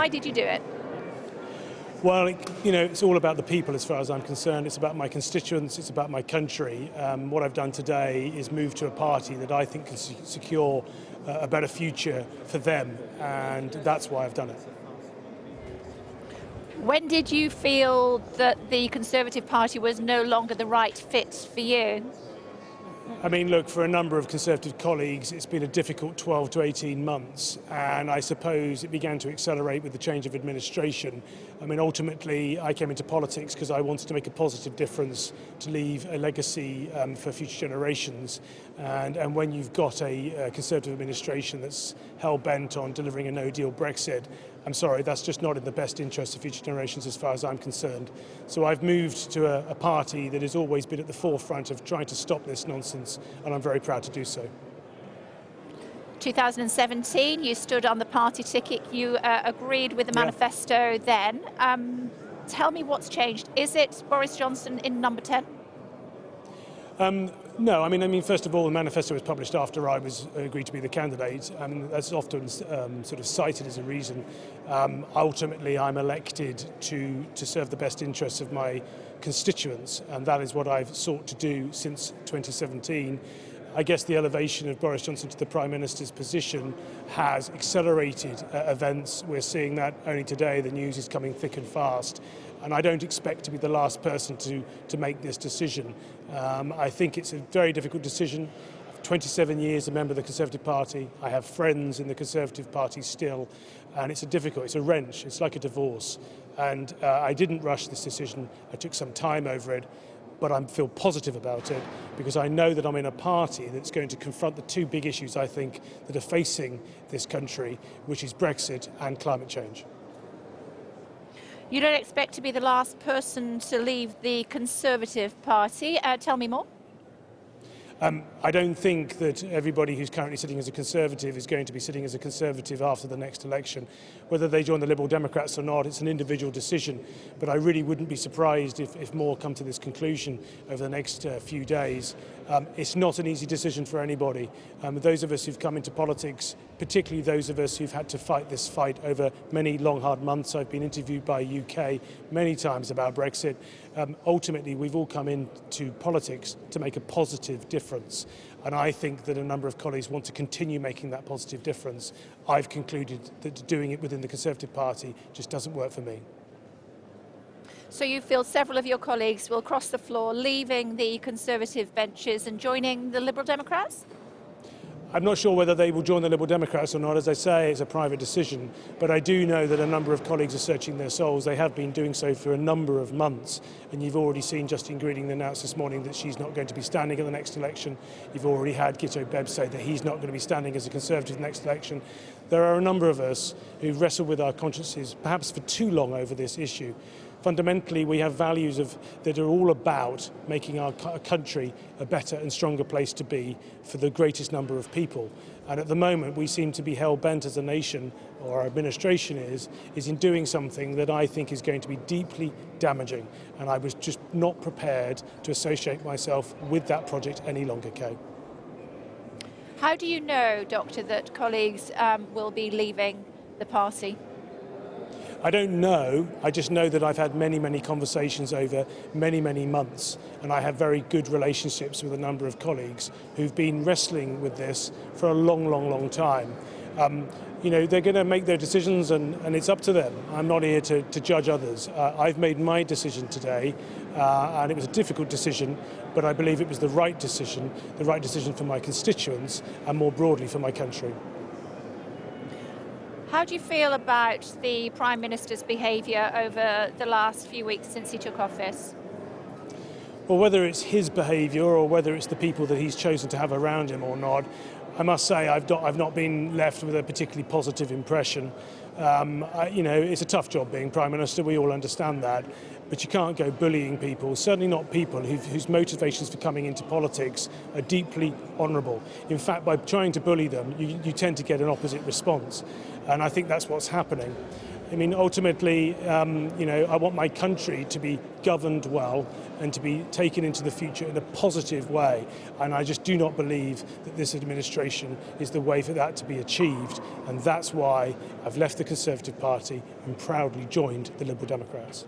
Why did you do it? Well, it's all about the people as far as I'm concerned. It's about my constituents, it's about my country. What I've done today is move to a party that I think can secure a better future for them, and that's why I've done it. When did you feel that the Conservative Party was no longer the right fit for you? I mean, look, for a number of Conservative colleagues, it's been a difficult 12 to 18 months, and I suppose it began to accelerate with the change of administration. I mean, ultimately, I came into politics because I wanted to make a positive difference, to leave a legacy for future generations. And when you've got a Conservative administration that's hell-bent on delivering a no-deal Brexit, I'm sorry, that's just not in the best interest of future generations as far as I'm concerned. So I've moved to a party that has always been at the forefront of trying to stop this nonsense, and I'm very proud to do so. 2017, you stood on the party ticket. You agreed with the manifesto then. Tell me what's changed. Is it Boris Johnson in number 10? No, I mean, first of all, the manifesto was published after I was agreed to be the candidate. I mean, that's often sort of cited as a reason. Ultimately, I'm elected to serve the best interests of my constituents, and that is what I've sought to do since 2017. I guess the elevation of Boris Johnson to the Prime Minister's position has accelerated events. We're seeing that only today. The news is coming thick and fast. And I don't expect to be the last person to make this decision. I think it's a very difficult decision. 27 years a member of the Conservative Party. I have friends in the Conservative Party still, and it's a wrench. It's like a divorce. And I didn't rush this decision. I took some time over it, but I feel positive about it because I know that I'm in a party that's going to confront the two big issues, I think, that are facing this country, which is Brexit and climate change. You don't expect to be the last person to leave the Conservative Party. Tell me more. I don't think that everybody who's currently sitting as a Conservative is going to be sitting as a Conservative after the next election. Whether they join the Liberal Democrats or not, it's an individual decision. But I really wouldn't be surprised if more come to this conclusion over the next few days. It's not an easy decision for anybody. Those of us who've come into politics, particularly those of us who've had to fight this fight over many long, hard months. I've been interviewed by UK many times about Brexit. Ultimately, we've all come into politics to make a positive difference. And I think that a number of colleagues want to continue making that positive difference. I've concluded that doing it within the Conservative Party just doesn't work for me. So you feel several of your colleagues will cross the floor, leaving the Conservative benches and joining the Liberal Democrats? I'm not sure whether they will join the Liberal Democrats or not. As I say, it's a private decision. But I do know that a number of colleagues are searching their souls. They have been doing so for a number of months. And you've already seen Justine Greening announce this morning that she's not going to be standing at the next election. You've already had Lib Dems say that he's not going to be standing as a Conservative next election. There are a number of us who wrestle with our consciences, perhaps for too long, over this issue. Fundamentally, we have values that are all about making our country a better and stronger place to be for the greatest number of people. And at the moment, we seem to be hell-bent as a nation, or our administration is in doing something that I think is going to be deeply damaging. And I was just not prepared to associate myself with that project any longer, Kay. How do you know, Doctor, that colleagues will be leaving the party? I don't know. I just know that I've had many, many conversations over many, many months, and I have very good relationships with a number of colleagues who've been wrestling with this for a long, long, long time. They're going to make their decisions, and it's up to them. I'm not here to judge others. I've made my decision today, and it was a difficult decision, but I believe it was the right decision for my constituents, and more broadly for my country. How do you feel about the Prime Minister's behaviour over the last few weeks since he took office? Well, whether it's his behaviour or whether it's the people that he's chosen to have around him or not, I must say I've not been left with a particularly positive impression. It's a tough job being Prime Minister, we all understand that, but you can't go bullying people, certainly not people whose motivations for coming into politics are deeply honourable. In fact, by trying to bully them, you tend to get an opposite response, and I think that's what's happening. I mean, ultimately, I want my country to be governed well and to be taken into the future in a positive way. And I just do not believe that this administration is the way for that to be achieved. And that's why I've left the Conservative Party and proudly joined the Liberal Democrats.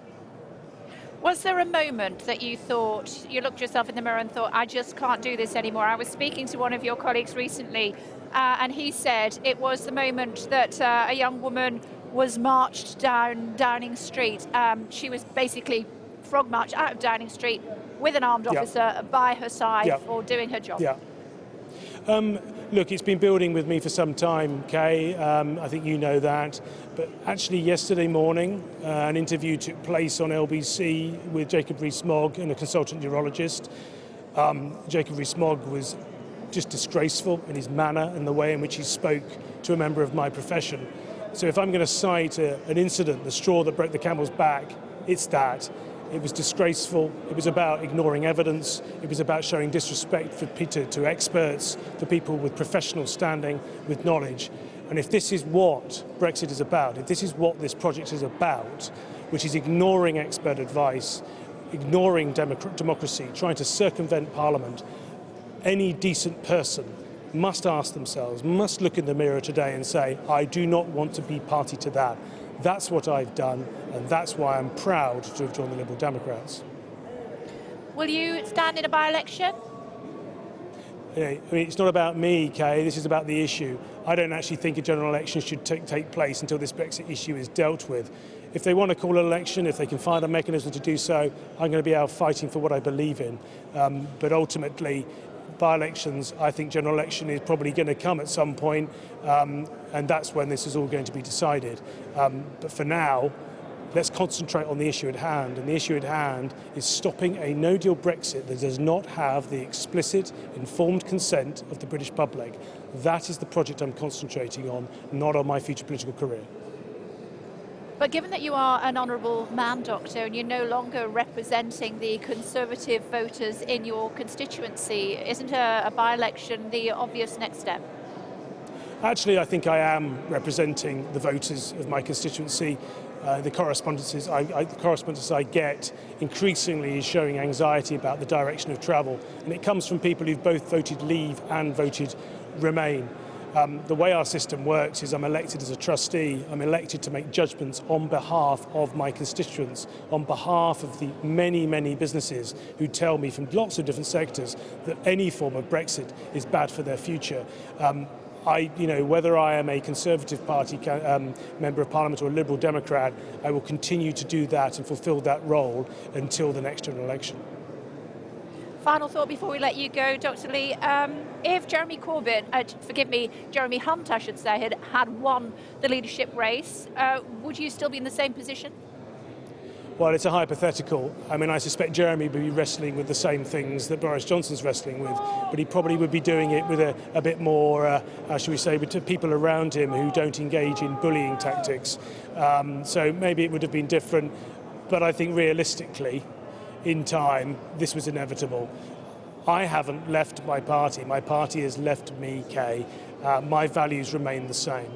Was there a moment that you thought, you looked yourself in the mirror and thought, I just can't do this anymore? I was speaking to one of your colleagues recently, and he said it was the moment that a young woman was marched down Downing Street. She was basically frog marched out of Downing Street with an armed officer by her side for doing her job. Look, it's been building with me for some time, Kay. I think you know that. But actually yesterday morning, an interview took place on LBC with Jacob Rees-Mogg and a consultant neurologist. Jacob Rees-Mogg was just disgraceful in his manner and the way in which he spoke to a member of my profession. So if I'm going to cite an incident, the straw that broke the camel's back, it's that. It was disgraceful. It was about ignoring evidence. It was about showing disrespect to experts, for people with professional standing, with knowledge. And if this is what Brexit is about, if this is what this project is about, which is ignoring expert advice, ignoring democracy, trying to circumvent Parliament, any decent person must ask themselves, must look in the mirror today and say, I do not want to be party to that. That's what I've done, and that's why I'm proud to have joined the Liberal Democrats. Will you stand in a by-election? I mean, it's not about me, Kay, this is about the issue. I don't actually think a general election should take place until this Brexit issue is dealt with. If they want to call an election, if they can find a mechanism to do so, I'm going to be out fighting for what I believe in. But ultimately, by-elections, I think general election is probably going to come at some point, and that's when this is all going to be decided. But for now, let's concentrate on the issue at hand, and the issue at hand is stopping a no-deal Brexit that does not have the explicit, informed consent of the British public. That is the project I'm concentrating on, not on my future political career. But given that you are an honourable man, Doctor, and you're no longer representing the Conservative voters in your constituency, isn't a by-election the obvious next step? Actually, I think I am representing the voters of my constituency. The correspondence I get increasingly is showing anxiety about the direction of travel, and it comes from people who've both voted Leave and voted Remain. The way our system works is I'm elected as a trustee. I'm elected to make judgments on behalf of my constituents, on behalf of the many, many businesses who tell me from lots of different sectors that any form of Brexit is bad for their future. Whether I am a Conservative Party Member of Parliament or a Liberal Democrat, I will continue to do that and fulfil that role until the next general election. Final thought before we let you go, Dr. Lee. If Jeremy Hunt, I should say, had won the leadership race, would you still be in the same position? Well, it's a hypothetical. I mean, I suspect Jeremy would be wrestling with the same things that Boris Johnson's wrestling with, but he probably would be doing it with a bit more, shall we say, with people around him who don't engage in bullying tactics. So maybe it would have been different, but I think realistically, in time, this was inevitable. I haven't left my party has left me, Kay. My values remain the same.